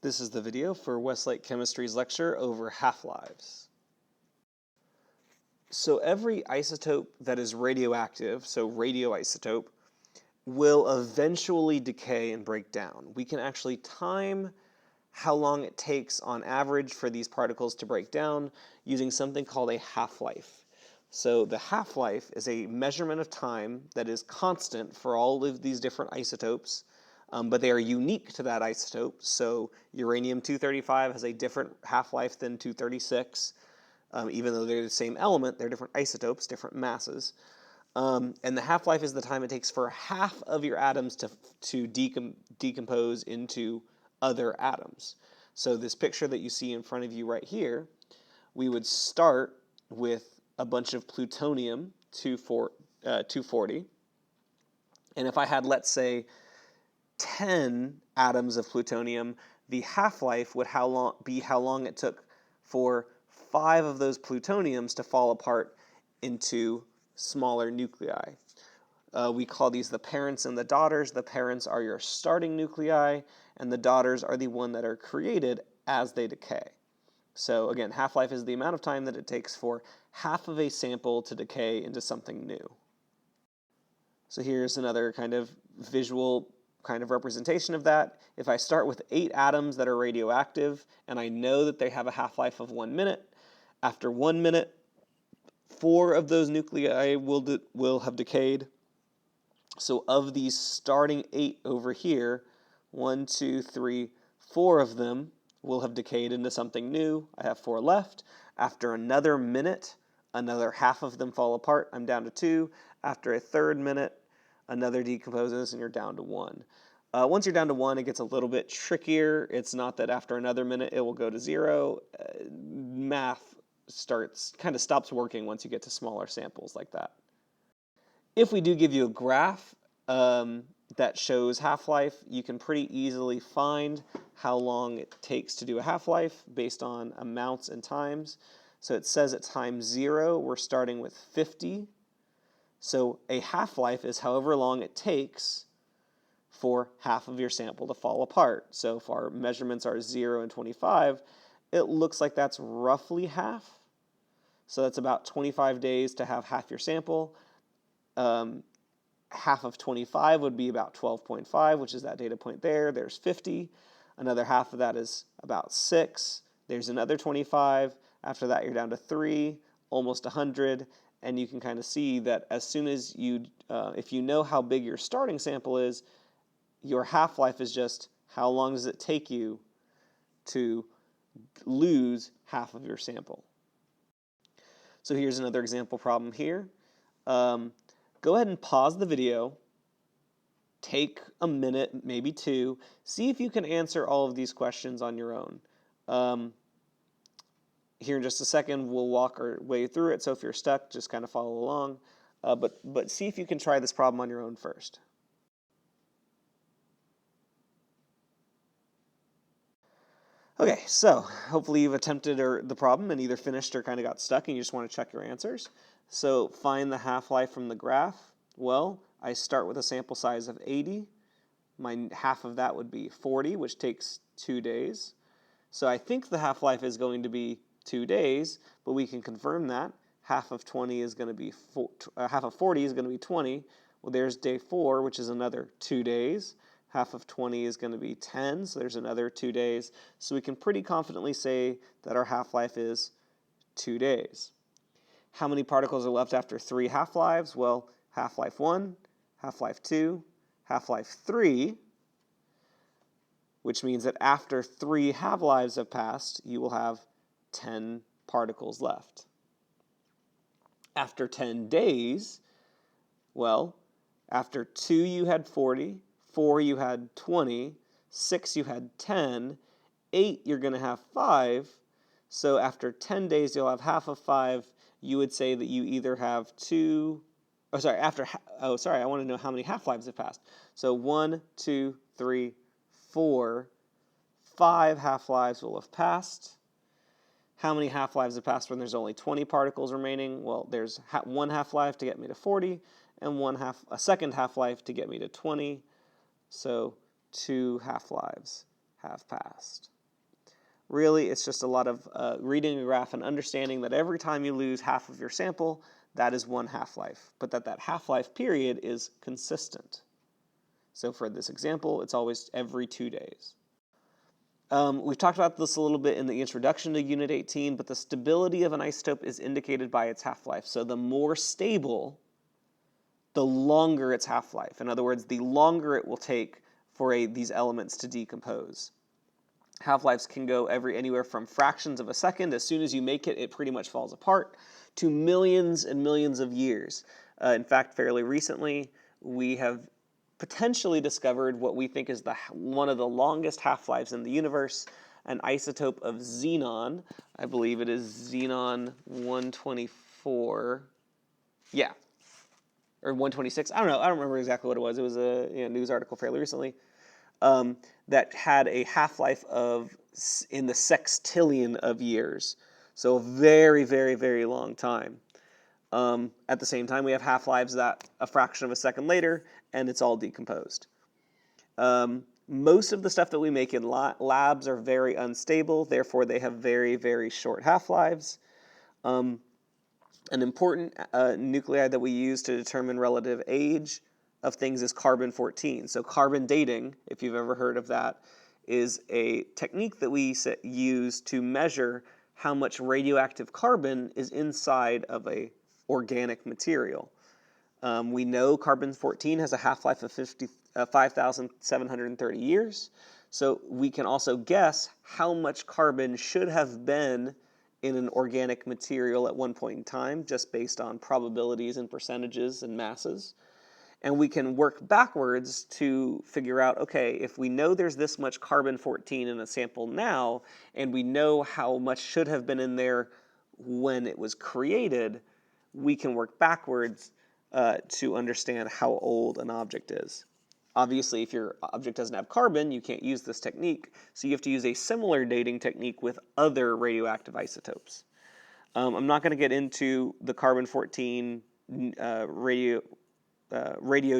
This is the video for Westlake Chemistry's lecture over half-lives. So every isotope that is radioactive, so radioisotope, will eventually decay and break down. We can actually time how long it takes on average for these particles to break down using something called a half-life. So the half-life is a measurement of time that is constant for all of these different isotopes, but they are unique to that isotope. So uranium-235 has a different half-life than 236. Even though they're the same element, they're different isotopes, different masses. And the half-life is the time it takes for half of your atoms to decompose into other atoms. So this picture that you see in front of you right here, we would start with a bunch of plutonium-240. And if I had, let's say, 10 atoms of plutonium, the half-life would be how long it took for 5 of those plutoniums to fall apart into smaller nuclei. We call these the parents and the daughters. The parents are your starting nuclei, and the daughters are the one that are created as they decay. So again, half-life is the amount of time that it takes for half of a sample to decay into something new. So here's another kind of visual kind of representation of that. If I start with 8 atoms that are radioactive, and I know that they have a half-life of 1 minute, after 1 minute, 4 of those nuclei will have decayed. So of these starting 8 over here, 1, 2, 3, 4 of them will have decayed into something new. I have 4 left. After another minute, another half of them fall apart. I'm down to 2. After a third minute, another decomposes, and you're down to 1. Once you're down to 1, it gets a little bit trickier. It's not that after another minute it will go to 0. Math kind of stops working once you get to smaller samples like that. If we do give you a graph that shows half-life, you can pretty easily find how long it takes to do a half-life based on amounts and times. So it says at time 0, we're starting with 50. So a half-life is however long it takes for half of your sample to fall apart. So if our measurements are 0 and 25, it looks like that's roughly half. So that's about 25 days to have half your sample. Half of 25 would be about 12.5, which is that data point there. There's 50. Another half of that is about 6. There's another 25. After that, you're down to 3, almost 100. And you can kind of see that as soon as if you know how big your starting sample is, your half-life is just how long does it take you to lose half of your sample. So here's another example problem here. Go ahead and pause the video, take a minute, maybe 2, see if you can answer all of these questions on your own. Here in just a second, we'll walk our way through it, so if you're stuck, just kind of follow along. But see if you can try this problem on your own first. Okay, so hopefully you've attempted the problem and either finished or kind of got stuck and you just want to check your answers. So find the half-life from the graph. Well, I start with a sample size of 80. My half of that would be 40, which takes 2 days. So I think the half-life is going to be 2 days, but we can confirm that. Half of 20 is going to be half of 40 is going to be 20. Well, there's day 4, which is another 2 days. Half of 20 is going to be 10, so there's another 2 days. So we can pretty confidently say that our half-life is 2 days. How many particles are left after 3 half-lives? Well, half-life 1, half-life 2, half-life 3, which means that after 3 half-lives have passed, you will have 10 particles left. After 10 days, well, after 2 you had 40, 4 you had 20, 6 you had 10, 8 you're going to have 5. So after 10 days you'll have half of 5. You would say that you either have I want to know how many half-lives have passed. So 1, 2, 3, 4, 5 half-lives will have passed. How many half-lives have passed when there's only 20 particles remaining? Well, there's 1 half-life to get me to 40, and a second half-life to get me to 20. So 2 half-lives. have passed. Really, it's just a lot of reading a graph and understanding that every time you lose half of your sample, that is one half-life, but that half-life period is consistent. So for this example, it's always every 2 days. We've talked about this a little bit in the introduction to Unit 18, but the stability of an isotope is indicated by its half-life. So the more stable, the longer its half-life. In other words, the longer it will take for these elements to decompose. Half-lives can go anywhere from fractions of a second. As soon as you make it, it pretty much falls apart, to millions and millions of years. In fact, fairly recently, we have potentially discovered what we think is one of the longest half-lives in the universe, an isotope of xenon. I believe it is xenon 124. Yeah, or 126. I don't know. I don't remember exactly what it was. It was a news article fairly recently that had a half-life in the sextillion of years. So a very, very, very long time. At the same time, we have half-lives that a fraction of a second later, and it's all decomposed. Most of the stuff that we make in labs are very unstable, therefore they have very, very short half-lives. An important nuclide that we use to determine relative age of things is carbon-14. So carbon dating, if you've ever heard of that, is a technique that we use to measure how much radioactive carbon is inside of a organic material. We know carbon-14 has a half-life of 5,730 years, so we can also guess how much carbon should have been in an organic material at one point in time, just based on probabilities and percentages and masses. And we can work backwards to figure out, okay, if we know there's this much carbon-14 in a sample now, and we know how much should have been in there when it was created, we can work backwards to understand how old an object is. Obviously, if your object doesn't have carbon, you can't use this technique, so you have to use a similar dating technique with other radioactive isotopes. I'm not going to get into the carbon-14 radio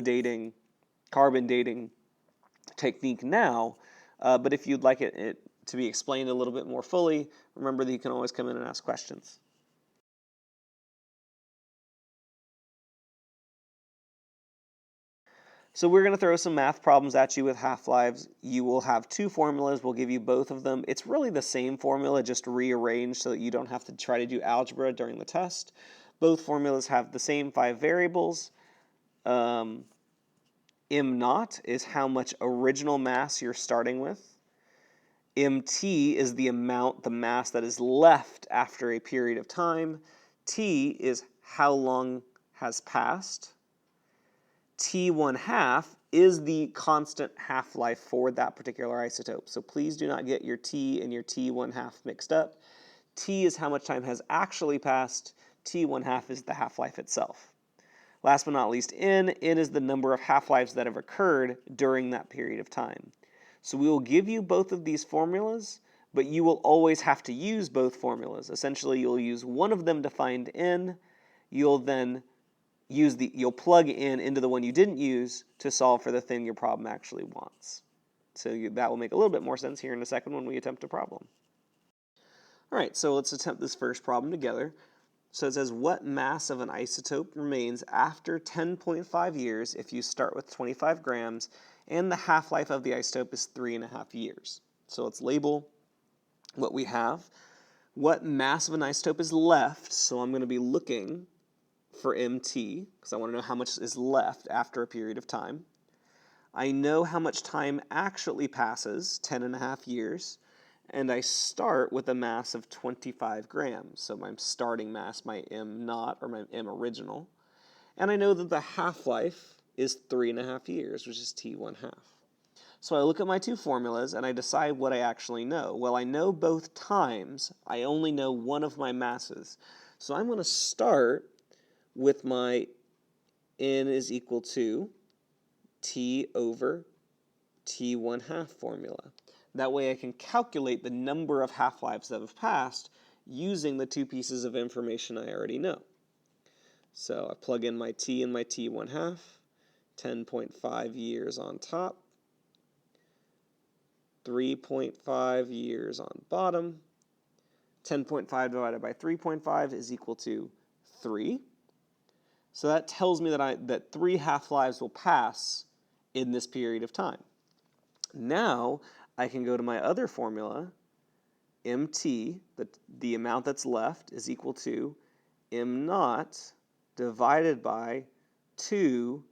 dating, carbon dating technique now, but if you'd like it to be explained a little bit more fully, remember that you can always come in and ask questions. So we're going to throw some math problems at you with half-lives. You will have two formulas. We'll give you both of them. It's really the same formula, just rearranged so that you don't have to try to do algebra during the test. Both formulas have the same 5 variables. M naught is how much original mass you're starting with. MT is the mass that is left after a period of time. T is how long has passed. T1/2 is the constant half-life for that particular isotope. So please do not get your T and your T1/2 mixed up. T is how much time has actually passed. T1/2 is the half-life itself. Last but not least, N is the number of half-lives that have occurred during that period of time. So we will give you both of these formulas, but you will always have to use both formulas. Essentially, you'll use one of them to find N. You'll then you'll plug into the one you didn't use to solve for the thing your problem actually wants. So that will make a little bit more sense here in a second when we attempt a problem. All right, so let's attempt this first problem together. So it says, what mass of an isotope remains after 10.5 years if you start with 25 grams and the half-life of the isotope is 3.5 years? So let's label what we have. What mass of an isotope is left? So I'm going to be looking for MT, because I want to know how much is left after a period of time. I know how much time actually passes, 10.5 years, and I start with a mass of 25 grams. So my starting mass, my M naught, or my M original. And I know that the half-life is 3.5 years, which is T1/2. So I look at my two formulas and I decide what I actually know. Well, I know both times. I only know one of my masses. So I'm going to start with my N is equal to T over T1/2 formula. That way I can calculate the number of half-lives that have passed using the two pieces of information I already know. So I plug in my T and my T1/2, 10.5 years on top, 3.5 years on bottom. 10.5 divided by 3.5 is equal to 3. So that tells me that 3 half-lives will pass in this period of time. Now I can go to my other formula. MT, the amount that's left, is equal to M naught divided by 2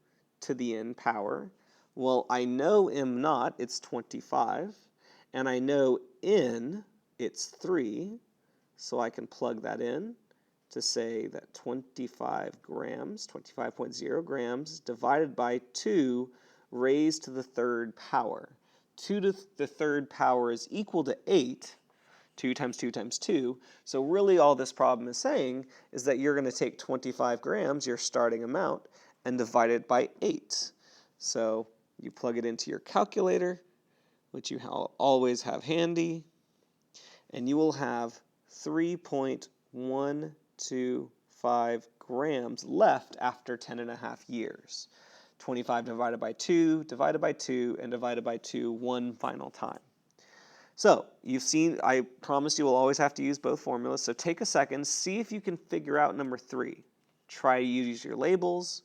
to the n power. Well, I know M naught, it's 25, and I know n, it's 3, so I can plug that in to say that 25 grams, 25.0 grams, divided by 2 raised to the third power. 2 to the third power is equal to 8, 2 times 2 times 2. So really all this problem is saying is that you're going to take 25 grams, your starting amount, and divide it by 8. So you plug it into your calculator, which you always have handy, and you will have 3.125 grams left after 10.5 years. 25 divided by 2, divided by 2, and divided by 2 one final time. So you've seen, I promise you will always have to use both formulas. So take a second, see if you can figure out number 3. Try to use your labels.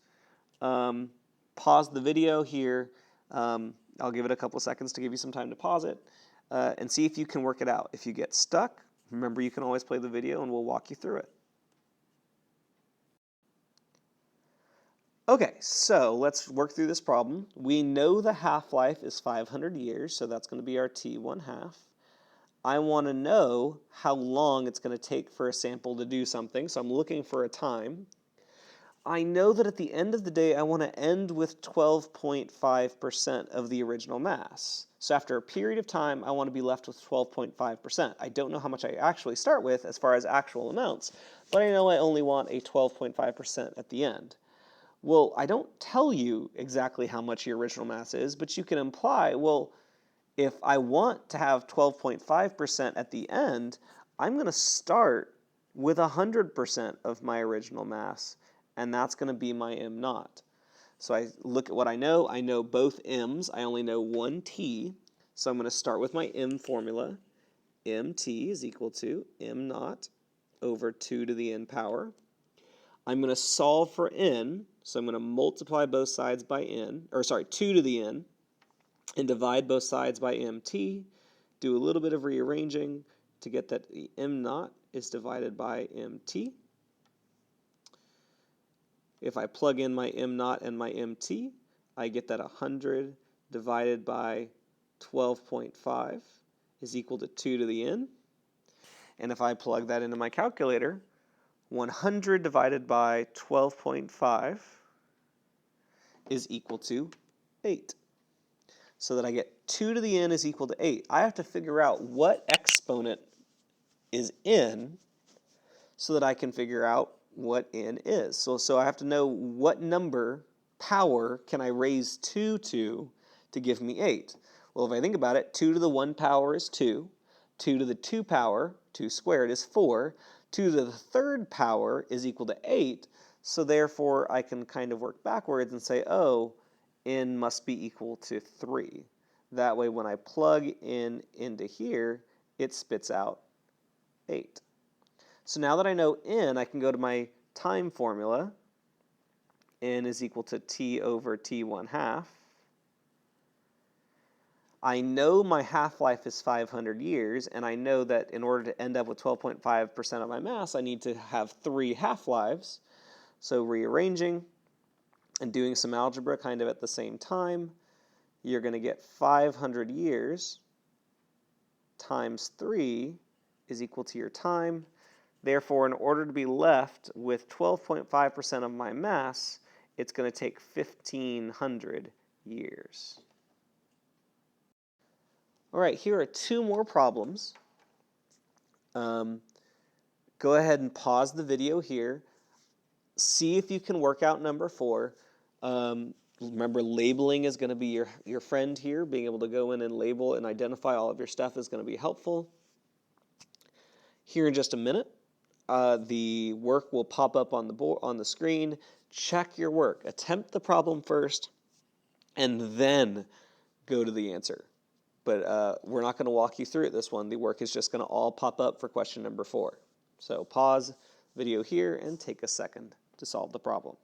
Pause the video here. I'll give it a couple seconds to give you some time to pause it and see if you can work it out. If you get stuck, remember you can always play the video and we'll walk you through it. Okay, so let's work through this problem. We know the half-life is 500 years, so that's going to be our T1 half. I want to know how long it's going to take for a sample to do something, so I'm looking for a time. I know that at the end of the day, I want to end with 12.5% of the original mass. So after a period of time, I want to be left with 12.5%. I don't know how much I actually start with as far as actual amounts, but I know I only want a 12.5% at the end. Well, I don't tell you exactly how much your original mass is, but you can imply, well, if I want to have 12.5% at the end, I'm going to start with 100% of my original mass, and that's going to be my M naught. So I look at what I know. I know both M's. I only know one T, so I'm going to start with my M formula. MT is equal to M naught over 2 to the n power. I'm going to solve for n, so I'm going to multiply both sides by 2 to the n, and divide both sides by mt, do a little bit of rearranging to get that the m naught is divided by mt. If I plug in my m naught and my mt, I get that 100 divided by 12.5 is equal to 2 to the n. And if I plug that into my calculator, 100 divided by 12.5 is equal to 8. So that I get 2 to the n is equal to 8. I have to figure out what exponent is in so that I can figure out what n is. So I have to know what number power can I raise 2 to give me 8. Well, if I think about it, 2 to the 1 power is 2. 2 to the 2 power, 2 squared, is 4. 2 to the third power is equal to 8, so therefore I can kind of work backwards and say, oh, n must be equal to 3. That way when I plug in into here, it spits out 8. So now that I know n, I can go to my time formula. N is equal to T over T1 half. I know my half-life is 500 years, and I know that in order to end up with 12.5% of my mass, I need to have 3 half-lives. So rearranging and doing some algebra kind of at the same time, you're going to get 500 years times 3 is equal to your time. Therefore, in order to be left with 12.5% of my mass, it's going to take 1,500 years. All right, here are 2 more problems. Go ahead and pause the video here. See if you can work out number 4. Remember, labeling is going to be your friend here. Being able to go in and label and identify all of your stuff is going to be helpful. Here in just a minute, the work will pop up on the screen. Check your work. Attempt the problem first, and then go to the answer. but we're not going to walk you through this one. The work is just going to all pop up for question number 4. So pause video here and take a second to solve the problem.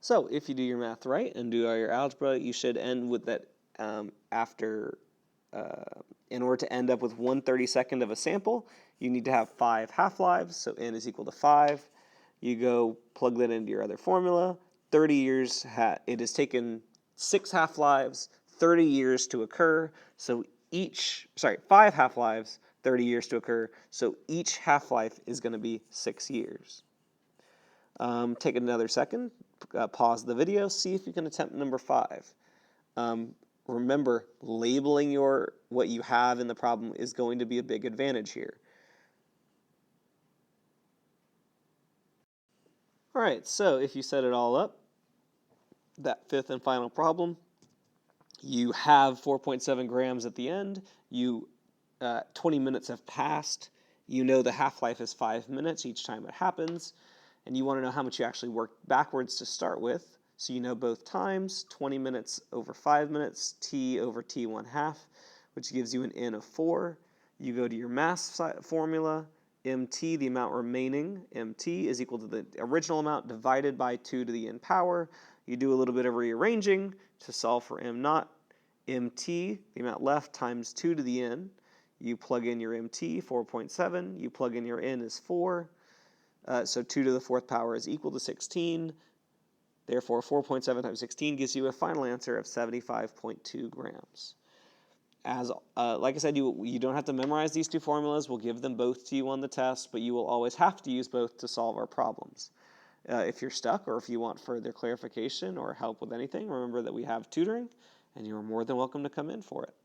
So if you do your math right and do all your algebra, you should end with that in order to end up with 1/32 of a sample, you need to have 5 half-lives, so n is equal to 5. You go plug that into your other formula. 30 years, it has taken 6 half-lives, 30 years to occur, so 5 half-lives, 30 years to occur, so each half-life is going to be 6 years. Take another second, pause the video, see if you can attempt number 5. Remember, labeling what you have in the problem is going to be a big advantage here. All right, so if you set it all up, that 5th and final problem, you have 4.7 grams at the end. 20 minutes have passed. You know the half-life is 5 minutes each time it happens, and you want to know how much you actually worked backwards to start with. So you know both times, 20 minutes over 5 minutes, t over t 1/2, which gives you an n of 4. You go to your mass formula, mt, the amount remaining, mt is equal to the original amount divided by 2 to the n power. You do a little bit of rearranging to solve for m naught. mt, the amount left, times 2 to the n. You plug in your mt, 4.7. You plug in your n is 4. So 2 to the 4th power is equal to 16. Therefore, 4.7 times 16 gives you a final answer of 75.2 grams. Like I said, you don't have to memorize these two formulas. We'll give them both to you on the test, but you will always have to use both to solve our problems. If you're stuck or if you want further clarification or help with anything, remember that we have tutoring, and you are more than welcome to come in for it.